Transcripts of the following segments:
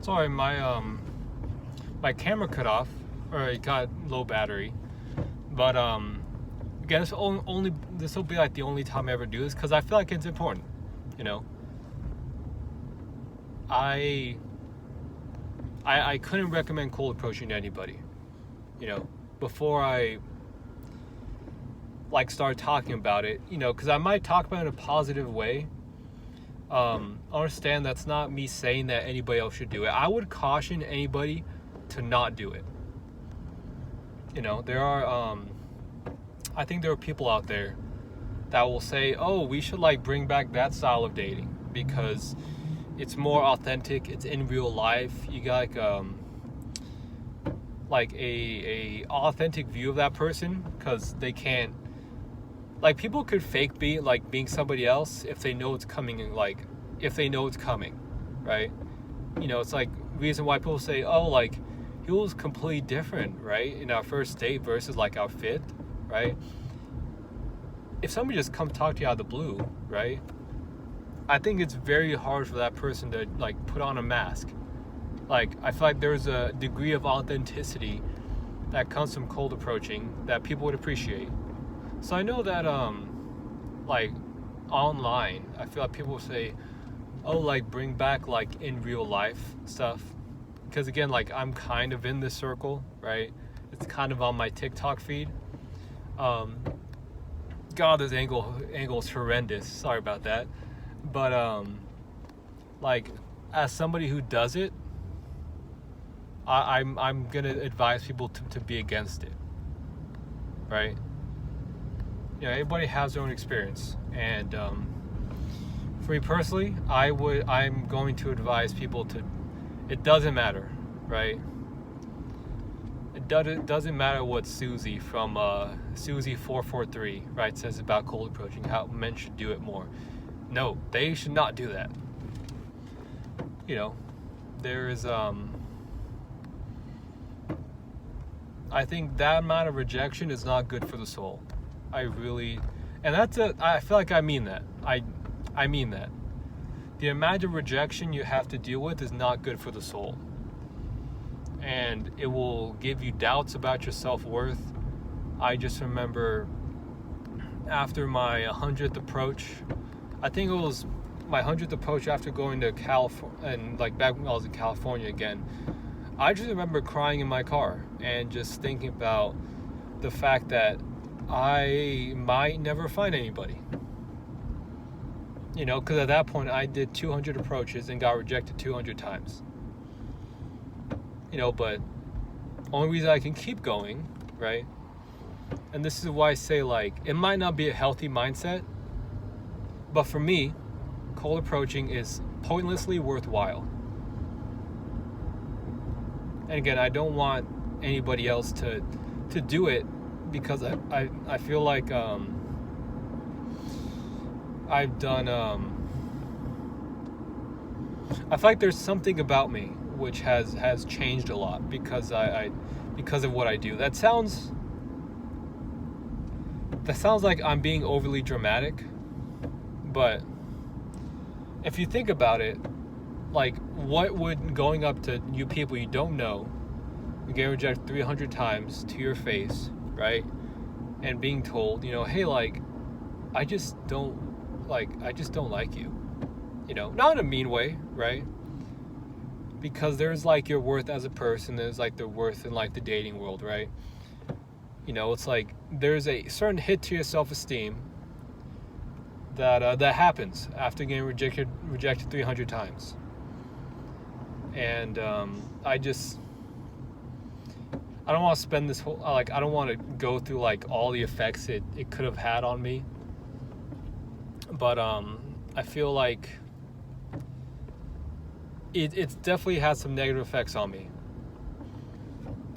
Sorry, my camera cut off, or it got low battery. But again, this will be like the only time I ever do this because I feel like it's important. You know, I couldn't recommend cold approaching to anybody. You know, before I like start talking about it. You know, because I might talk about it in a positive way. Understand that's not me saying that anybody else should do it. I would caution anybody to not do it. You know, there are I think there are people out there that will say, oh, we should like bring back that style of dating because it's more authentic, it's in real life, you got like a authentic view of that person because they can't, like, people could fake being somebody else if they know it's coming, like if they know it's coming, right? You know, it's like reason why people say, oh, like he was completely different, right, in our first date versus like our fifth, right? If somebody just come talk to you out of the blue, right, I think it's very hard for that person to like put on a mask. Like, I feel like there's a degree of authenticity that comes from cold approaching that people would appreciate. So I know that like online, I feel like people say, oh, like bring back like in real life stuff, because again, like I'm kind of in this circle, right? It's kind of on my TikTok feed. God, this angle is horrendous. Sorry about that. But like as somebody who does it, I'm gonna advise people to be against it, right? You know, everybody has their own experience, and for me personally, I'm going to advise people to. It doesn't matter, right? It doesn't matter what Susie from Susie443, right, says about cold approaching, how men should do it more. No, they should not do that. You know, there is I think that amount of rejection is not good for the soul. I feel like I mean that. I mean that. The amount of rejection you have to deal with is not good for the soul. And it will give you doubts about your self-worth. I just remember after my 100th approach, I think it was my 100th approach after going to California, and like back when I was in California again, I just remember crying in my car and just thinking about the fact that I might never find anybody. You know, because at that point I did 200 approaches and got rejected 200 times. You know, but only reason I can keep going, right? And this is why I say, like, it might not be a healthy mindset, but for me, cold approaching is pointlessly worthwhile. And again, I don't want anybody else to do it because I feel like I've done I feel like there's something about me which has changed a lot because because of what I do. That sounds like I'm being overly dramatic, but if you think about it, like, what would going up to you people you don't know, getting rejected 300 times to your face, right, and being told, you know, hey, like, I just don't like you, you know, not in a mean way, right? Because there's like your worth as a person, there's like the worth in like the dating world, right? You know, it's like there's a certain hit to your self-esteem that happens after getting rejected 300 times. And I don't want to spend this whole, like, I don't want to go through like all the effects it could have had on me, but I feel like it definitely has some negative effects on me.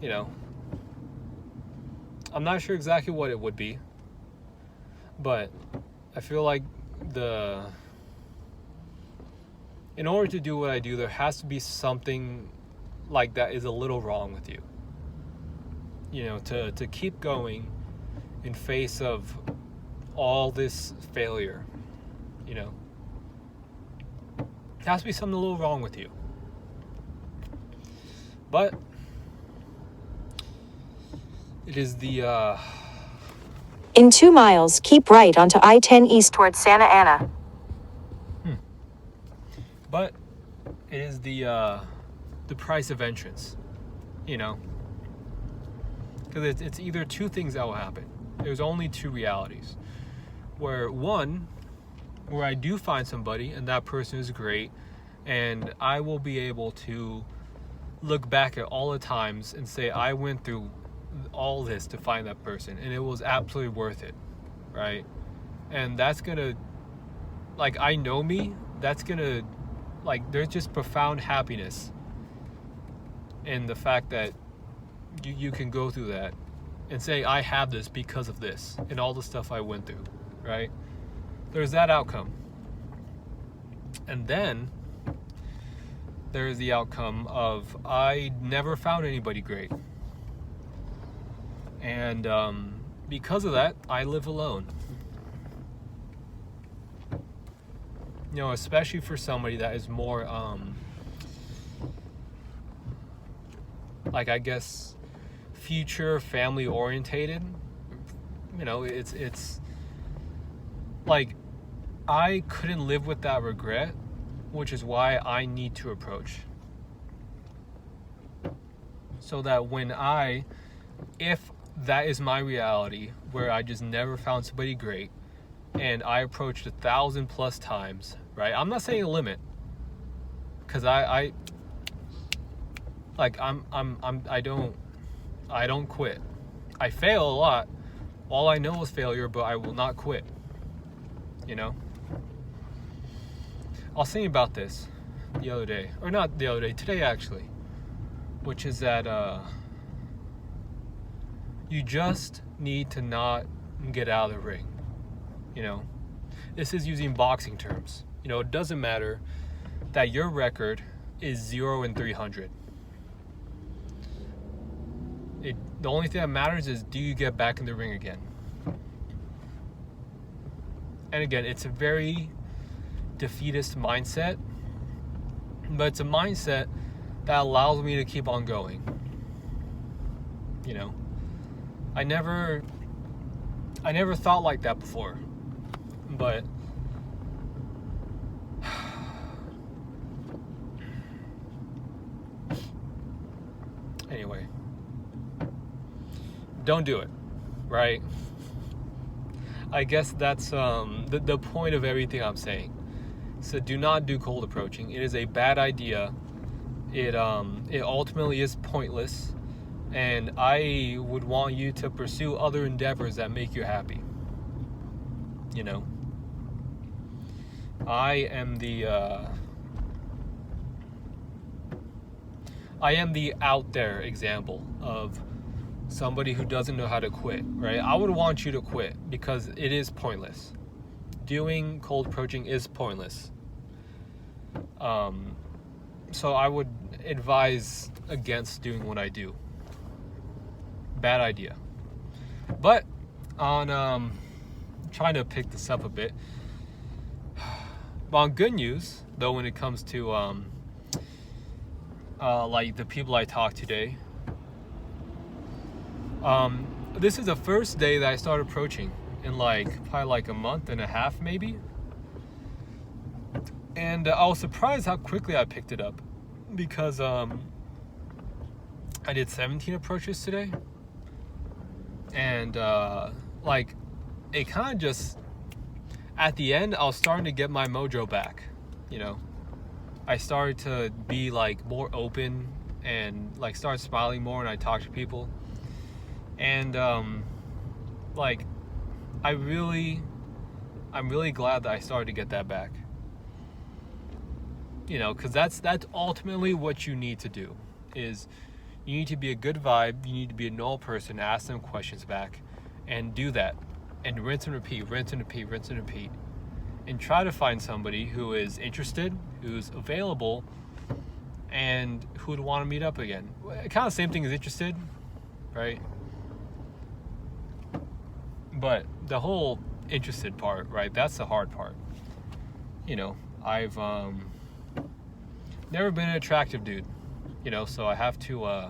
You know, I'm not sure exactly what it would be, but I feel like in order to do what I do, there has to be something like that is a little wrong with you. You know, to keep going in face of all this failure, you know. There has to be something a little wrong with you. But it is the In 2 miles, keep right onto I-10 east towards Santa Ana. But it is the price of entrance, you know, because it's either two things that will happen. There's only two realities. Where one, where I do find somebody and that person is great, and I will be able to look back at all the times and say I went through all this to find that person and it was absolutely worth it, right? And that's gonna, like, I know me, that's gonna, like, there's just profound happiness in the fact that you can go through that and say I have this because of this and all the stuff I went through, right? There's that outcome. And then there's the outcome of I never found anybody great. And because of that, I live alone. You know, especially for somebody that is more, like, I guess, future family orientated. You know, it's like, I couldn't live with that regret, which is why I need to approach. So that if that is my reality, where I just never found somebody great, and I approached 1,000+ times, right? I'm not saying a limit, because I don't quit. I fail a lot. All I know is failure, but I will not quit. You know? I was thinking about this the other day, or not the other day, today actually, which is that you just need to not get out of the ring. You know, this is using boxing terms. You know, it doesn't matter that your record is 0-300. The only thing that matters is, do you get back in the ring again? And again, it's a very defeatist mindset, but it's a mindset that allows me to keep on going. You know, I never thought like that before, but anyway, don't do it, right? I guess that's the point of everything I'm saying. So do not do cold approaching. It is a bad idea. It ultimately is pointless, and I would want you to pursue other endeavors that make you happy. You know, I am the out there example of somebody who doesn't know how to quit, right? I would want you to quit because it is pointless. Doing cold approaching is pointless. So I would advise against doing what I do. Bad idea. But on trying to pick this up a bit. But on good news, though, when it comes to like the people I talked today, this is the first day that I started approaching in probably like a month and a half maybe. And I was surprised how quickly I picked it up, because I did 17 approaches today, and it kind of just, at the end, I was starting to get my mojo back. You know, I started to be more open and start smiling more when I talk to people, and I'm really glad that I started to get that back. You know, because that's ultimately what you need to do. Is you need to be a good vibe. You need to be a normal person. Ask them questions back, and do that, and rinse and repeat, rinse and repeat, rinse and repeat, and try to find somebody who is interested, who's available, and who would want to meet up again. Kind of same thing as interested, right? But the whole interested part, right? That's the hard part. You know, I've never been an attractive dude, So I have to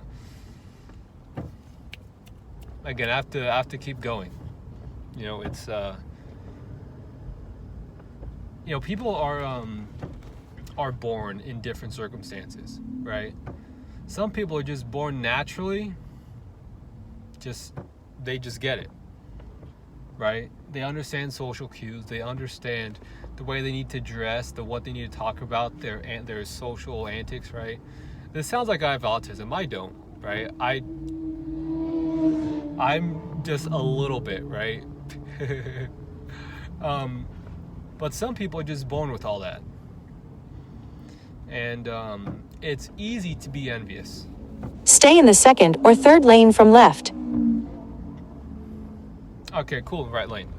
again, I have to keep going. It's people are born in different circumstances, right? Some people are just born naturally, they just get it, right? They understand social cues, they understand the way they need to dress, what they need to talk about, their social antics, right? This sounds like I have autism. I don't, right? I'm just a little bit, right? But some people are just born with all that. And it's easy to be envious. Stay in the second or third lane from left. Okay, cool, right lane.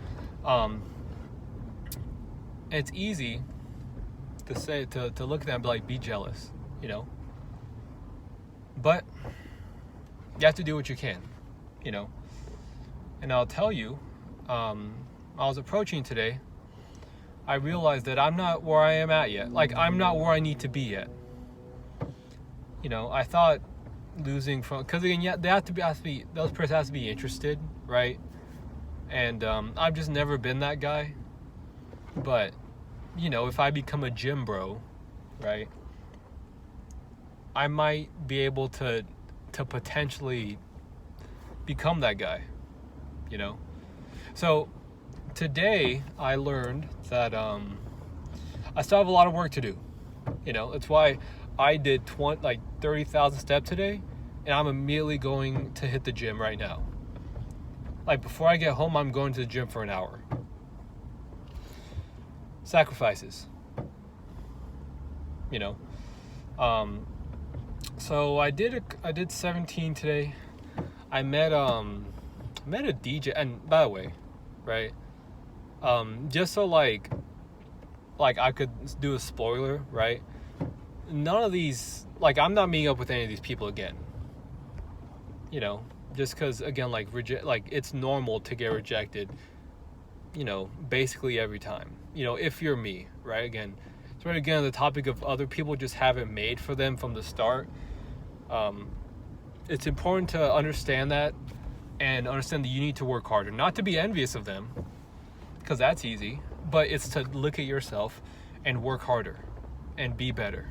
It's easy to say, to look at that and be like, be jealous, But you have to do what you can, And I'll tell you, I was approaching today, I realized that I'm not where I am at yet. Like, I'm not where I need to be yet. I thought losing from, because again, yeah, those person has to be interested, right? And I've just never been that guy. But, if I become a gym bro, right, I might be able to potentially become that guy, So today I learned that I still have a lot of work to do. That's why I did 30,000 steps today, and I'm immediately going to hit the gym right now. Like, before I get home, I'm going to the gym for an hour. Sacrifices. So I did 17 today. I met a DJ, and by the way, right? Just so like I could do a spoiler, right? None of these, I'm not meeting up with any of these people again. Just because, again, it's normal to get rejected, basically every time. If you're me, right? Again, it's right again the topic of other people just have it made for them from the start. It's important to understand that and understand that you need to work harder. Not to be envious of them, because that's easy, but it's to look at yourself and work harder and be better.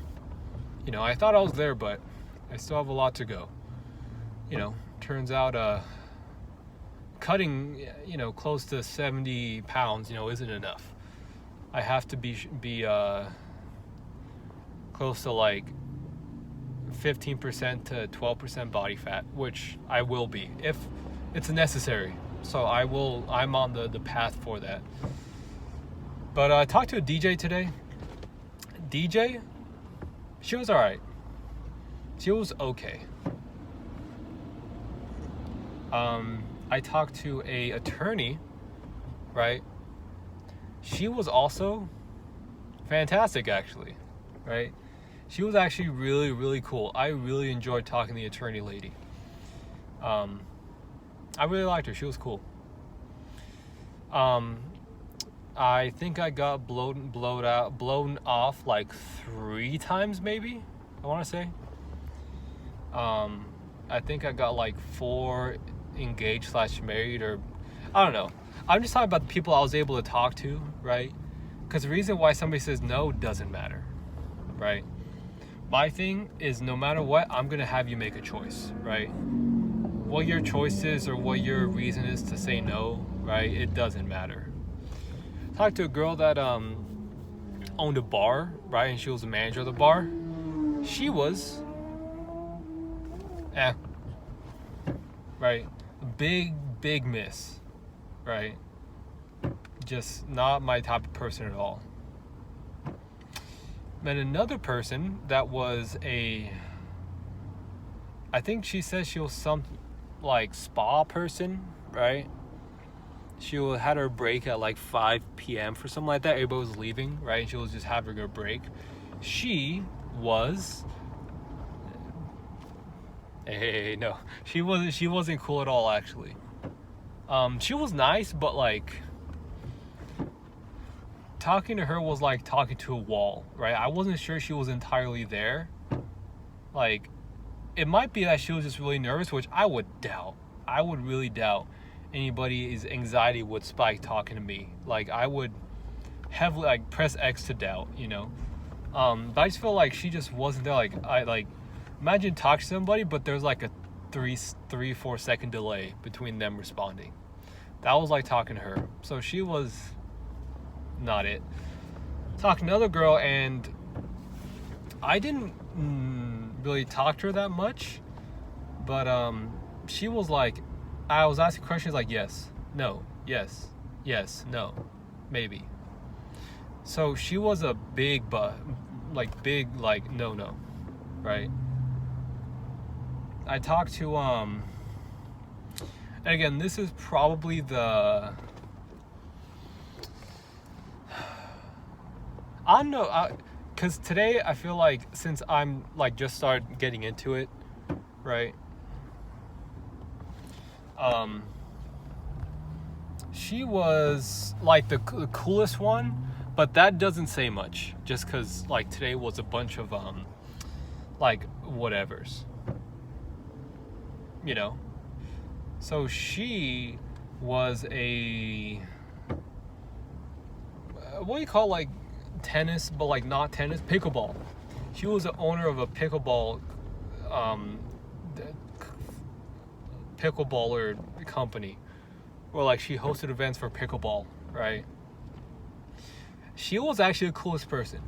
I thought I was there, but I still have a lot to go. Turns out cutting, close to 70 pounds, isn't enough. I have to be close to 15% to 12% body fat, which I will be if it's necessary. So I'm on the path for that. But I talked to a DJ today. DJ, she was alright. She was okay. I talked to a attorney, right? She was also fantastic, actually, right? She was actually really, really cool. I really enjoyed talking to the attorney lady. I really liked her. She was cool. I think I got blown off 3 times, maybe, I want to say. I think I got 4 engaged / married, or I don't know. I'm just talking about the people I was able to talk to, right? Because the reason why somebody says no doesn't matter, right? My thing is, no matter what, I'm going to have you make a choice, right? What your choice is or what your reason is to say no, right? It doesn't matter. I talked to a girl that owned a bar, right? And she was the manager of the bar. She was right? Big miss, right? Just not my type of person at all. Met another person that was I think she said she was some spa person, right? She had her break at 5 p.m. for something like that. Everybody was leaving, right? And she was just having her break. She was no, she wasn't cool at all, actually. She was nice, but talking to her was like talking to a wall, right? I wasn't sure she was entirely there. it might be that she was just really nervous, which I would doubt. I would really doubt anybody's anxiety would spike talking to me. Like, I would heavily, like, press X to doubt, you know. But I just feel like she just wasn't there. Like, imagine talking to somebody, but there's like a 3-4 second delay between them responding. That was like talking to her. So she was not it. Talking to another girl, and I didn't really talk to her that much, but she was like, I was asking questions like yes, no, yes, yes, no, maybe. So she was a big no, right? I talked to and again, this is probably the, I don't know, because today I feel like, since I'm like just started getting into it, right? She was like the coolest one, but that doesn't say much, just because like today was a bunch of like whatevers, you know. So she was a, what do you call, like tennis, but like not tennis, pickleball. She was the owner of a pickleballer company, where like she hosted events for pickleball, right? She was actually the coolest person,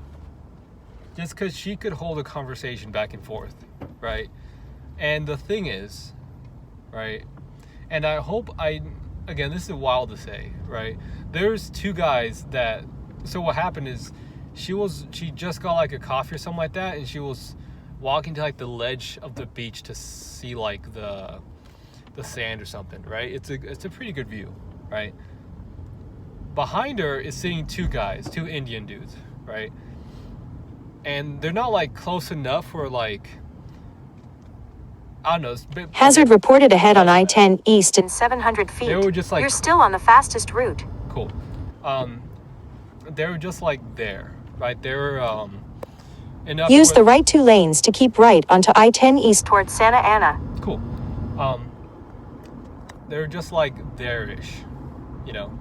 just because she could hold a conversation back and forth, right? And the thing is, right, and I hope again, this is wild to say, right? There's two guys that, so what happened is, she just got like a coffee or something like that, and she was walking to like the ledge of the beach to see like the sand or something, right? It's a pretty good view, right? Behind her is sitting two Indian dudes, right? And they're not like close enough where like, I don't know. Hazard reported ahead on I-10 East in 700 feet. They were just like, you're still on the fastest route. Cool. They were just like there, right? They were enough. Use the right 2 lanes to keep right onto I-10 East towards Santa Ana. Cool. They're just like there-ish, you know.